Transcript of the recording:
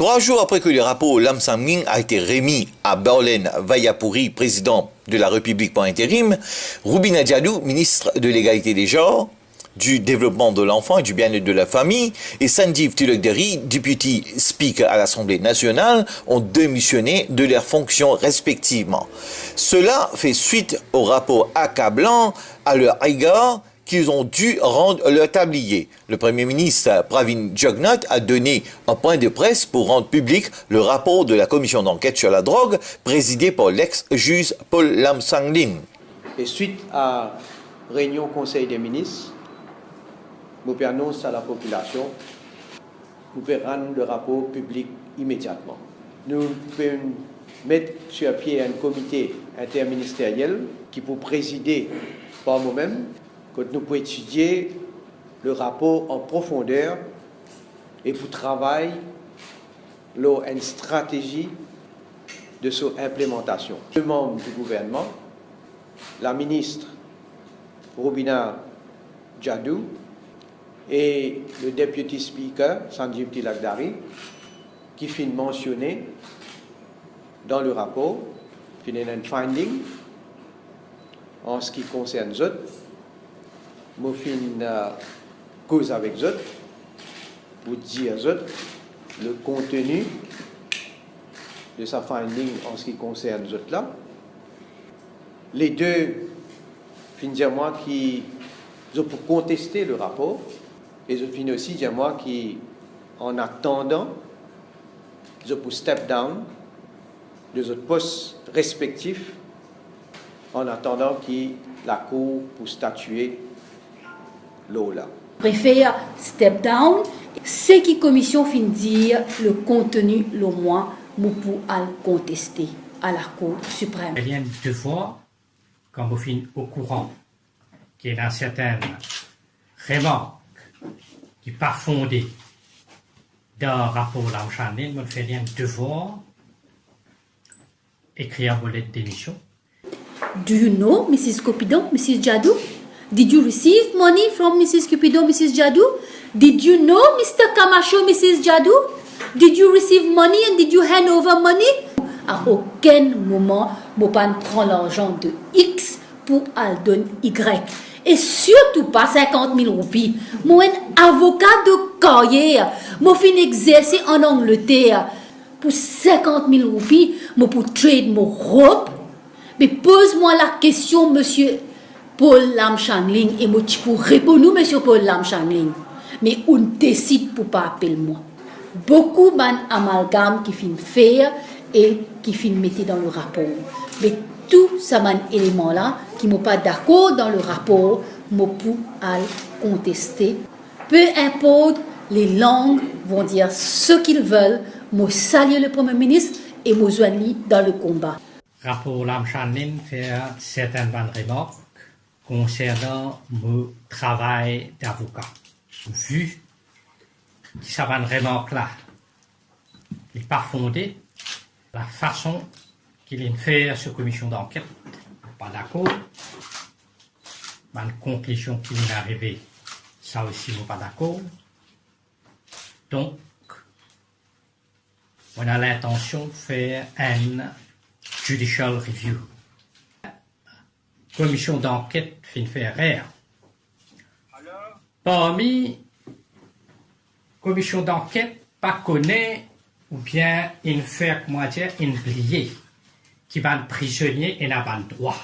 3 jours après que le rapport Lam Sam Ling a été remis à Barlen Vayapuri, président de la République par intérim, Roubina Diadou, ministre de l'égalité des genres, du développement de l'enfant et du bien-être de la famille, et Sanjeev Tilakderi, député speaker à l'Assemblée nationale, ont démissionné de leurs fonctions respectivement. Cela fait suite au rapport accablant à leur égard qu'ils ont dû rendre leur tablier. Le Premier ministre Pravin Jugnauth a donné un point de presse pour rendre public le rapport de la commission d'enquête sur la drogue présidée par l'ex-juge Paul Lam Sam Ling. Et suite à réunion Conseil des ministres, nous annonce à la population, nous pouvons rendre le rapport public immédiatement. Nous pouvons mettre sur pied un comité interministériel qui peut présider par moi-même, que nous pouvons étudier le rapport en profondeur et pour travailler une stratégie de son implémentation. Le membre du gouvernement, la ministre Roubina Diadou, et le Deputy Speaker, Sanjeev Tilakderi, qui finit mentionné dans le rapport, finit un finding en ce qui concerne eux, nous finissons cause avec eux, pour dire eux le contenu de sa finding en ce qui concerne eux là. Les deux finissent dire moi qui ont pour contester le rapport. Et je finis aussi dire moi qui, en attendant, je peux step down de notre poste respectif, en attendant que la Cour pour statuer l'eau là. Je préfère step down. Ce qui commission fin dire le contenu le moins, nous pouvons contester à la Cour suprême. Il y a une devoir, quand vous finissez au courant, qu'il y a certaines remarques qui n'est pas fondé dans le rapport Lam Sam Ling, on fait un devoir écrire une lettre de démission. Do you know Mrs. Cupidon, Mrs. Jadoo? Did you receive money from Mrs. Cupidon, Mrs. Jadoo? Did you know Mr. Camacho, Mrs. Jadoo? Did you receive money and did you hand over money? À aucun moment, je ne prends l'argent de X pour aller donner Y. Et surtout pas 50 000 roupies. Moi, un avocat de carrière, moi, fin exercer en Angleterre pour 50 000 roupies, moi, pour trade mon robe. Mais pose-moi la question, monsieur Paul Lam Sam Ling, et moi, pour répondre, monsieur Paul Lam Sam Ling. Mais on décide pour pas appeler moi. Beaucoup d'amalgames qui finissent faire et qui finissent mettre dans le rapport. Mais tout ces éléments-là qui ne sont pas d'accord dans le rapport, je peux contester. Peu importe, les langues vont dire ce qu'ils veulent. Je salue le Premier ministre et je joins dans le combat. Le rapport Lam Sam Ling fait certaines bonnes remarques concernant mon travail d'avocat. Vu que ces bonnes remarques-là n'est pas fondée, la façon qu'il a fait cette commission d'enquête, pas d'accord. La conclusion qu'il est arrivé, ça aussi, pas d'accord. Donc, on a l'intention de faire une judicial review. La commission d'enquête fait faire rien. Parmi commission d'enquête, pas connaît ou bien une fait, comment dire, une pliée qui va être prisonnier et n'a pas le droit.